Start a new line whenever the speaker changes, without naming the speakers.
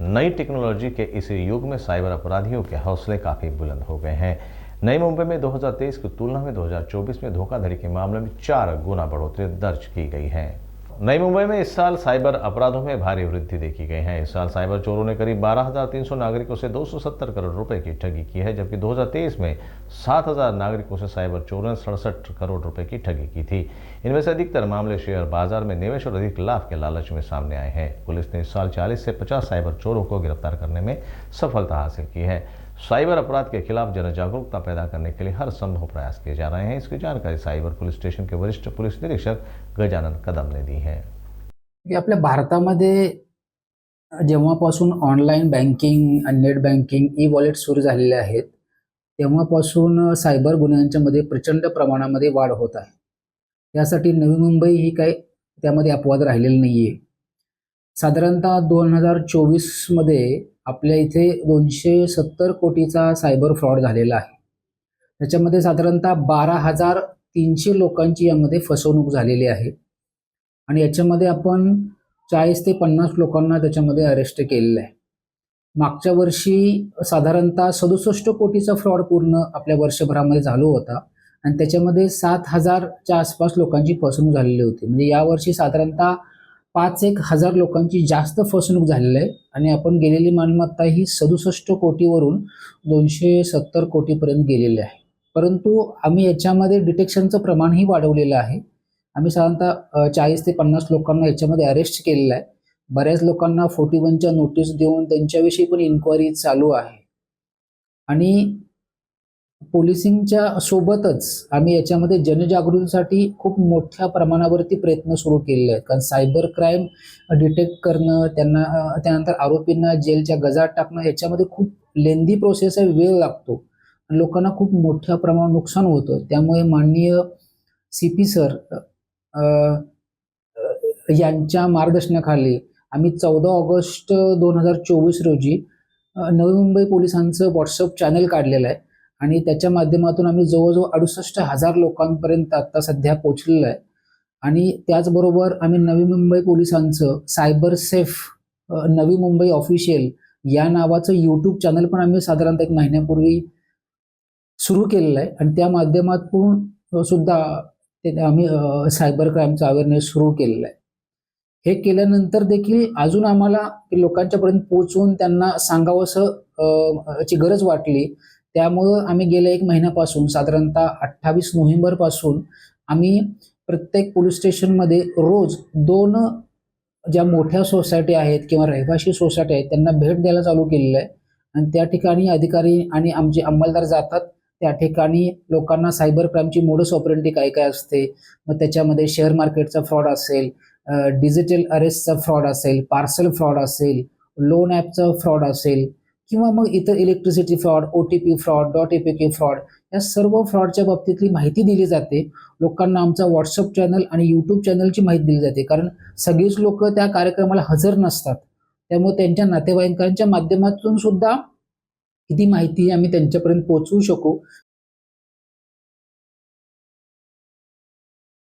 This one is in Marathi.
नई टेक्नोलॉजी के इस युग में साइबर अपराधियों के हौसले काफ़ी बुलंद हो गए हैं। नई मुंबई में 2023 की तुलना में 2024 में धोखाधड़ी के मामले में 4 गुना बढ़ोतरी दर्ज की गई है। नई मुंबई में इस साल साइबर अपराधों में भारी वृद्धि देखी गई है। इस साल साइबर चोरों ने करीब 12,300 नागरिकों से 270 करोड़ रुपए की ठगी की है, जबकि 2023 में 7,000 नागरिकों से साइबर चोरों ने 67 करोड़ रुपए की ठगी की थी। इनमें से अधिकतर मामले शेयर बाजार में निवेश और अधिक लाभ के लालच में सामने आए हैं। पुलिस ने इस साल 40 से 50 साइबर चोरों को गिरफ्तार करने में सफलता हासिल की है। साइबर अपराध के खिलाफ जन जागरूकता पैदा करने के लिए हर संभव प्रयास किए जा रहे हैं। इसकी जानकारी साइबर पुलिस स्टेशन के वरिष्ठ पुलिस निरीक्षक गजानन कदम ने दी है।
आपल्या भारतामध्ये जेव्हापासून ऑनलाईन बँकिंग आणि नेट बँकिंग ई वॉलेट सुरू झालेले आहेत तेव्हापासून सायबर गुन्ह्यांच्या मध्ये प्रचंड प्रमाणामध्ये वाढ होत आहे। यासाठी नवी मुंबई ही काही त्यामध्ये अपवाद राहिलेला नाहीये। साधारणतः 2024 मध्ये आपल्या इथे 270 कोटीचा सायबर फ्रॉड झालेला आहे। त्याच्यामध्ये साधारणतः 12,300 लोकांची यामध्ये फसवणूक झालेली आहे आणि याच्यामध्ये आपण 40 ते 50 लोकांना त्याच्यामध्ये अरेस्ट केलेलं आहे। मागच्या वर्षी साधारणतः 67 कोटीचा फ्रॉड पूर्ण आपल्या वर्षभरामध्ये झाला होता आणि त्याच्यामध्ये 7,000च्या आसपास लोकांची फसवणूक झालेली होती। म्हणजे यावर्षी साधारणतः 5,000 लोकांची जास्त फसवणूक झालेली आहे आणि आपण गेलेली मालमत्ता ही 67 कोटीवरून 270 कोटीपर्यंत गेलेली आहे। परंतु आम्ही याच्यामध्ये डिटेक्शनचं प्रमाणही वाढवलेलं आहे। आम्ही साधारणतः 40 ते 50 लोकांना याच्यामध्ये अरेस्ट केलेलं आहे। बऱ्याच लोकांना 41च्या नोटीस देऊन त्यांच्याविषयी पण इन्क्वायरी चालू आहे आणि पोलिसिंगच्या सोबतच आम्ही याच्यामध्ये जनजागृतीसाठी खूप मोठ्या प्रमाणावरती प्रयत्न सुरू केलेले आहेत। कारण सायबर क्राईम डिटेक्ट करणं, त्यांना त्यानंतर आरोपींना जेलच्या गजात टाकणं याच्यामध्ये खूप लेंदी प्रोसेस आहे, वेळ लागतो, लोकांना खूप मोठ्या प्रमाणात नुकसान होतं। त्यामुळे माननीय सीपी सर यांच्या मार्गदर्शनाखाली आम्ही 14 ऑगस्ट 2024 रोजी नवी मुंबई पोलिसांचं व्हॉट्सअप चॅनल काढलेलं आहे आणि त्याच्या माध्यमातून आम्ही जवळजवळ 68,000 लोकांपर्यंत आता सध्या पोहोचलेलो आहे। आणि त्याचबरोबर आम्ही नवी मुंबई पोलिसांचं cyber safe Navi Mumbai official या नावाचं यूट्यूब चॅनल पण आम्ही साधारणतः 1 महिन्यापूर्वी सुरू केलेलं आहे आणि त्या माध्यमातून सुद्धा आम्ही सायबर क्राईमचा अवेअरनेस सुरू केलेला आहे। हे केल्यानंतर देखील अजून आम्हाला लोकांच्यापर्यंत पोहोचून त्यांना सांगावंसं ची गरज वाटली। त्यामुळे आम्ही गेल्या 1 महिन्यापासून साधारणतः 28 नोव्हेंबर पासून आम्ही प्रत्येक पोलीस स्टेशनमध्ये रोज 2 ज्या मोठ्या सोसायटी आहेत किंवा रहिवासी सोसायटी आहेत त्यांना भेट द्यायला चालू केलेलं आहे आणि त्या ठिकाणी अधिकारी आणि आमचे अंमलदार जातात। त्या ठिकाणी लोकांना सायबर क्राईमची मोडस ऑपरेंडी काय काय असते, मग त्याच्यामध्ये शेअर मार्केटचा फ्रॉड असेल, डिजिटल अरेस्टचा फ्रॉड असेल, पार्सल फ्रॉड असेल, लोन ॲपचा फ्रॉड असेल किंवा मग इतर electricity fraud, OTP fraud, .apk fraud, या सर्व फ्रॉडच्या बाबतीतली माहिती दिली जाते। लोकांना आमचा व्हॉट्सअप चॅनल आणि यूट्यूब चॅनलची माहिती दिली जाते, कारण सगळीच लोक त्या कार्यक्रमाला हजर नसतात। त्यामुळे त्यांच्या नातेवाईकांच्या माध्यमातून सुद्धा किती माहिती आम्ही त्यांच्यापर्यंत पोहोचवू शकू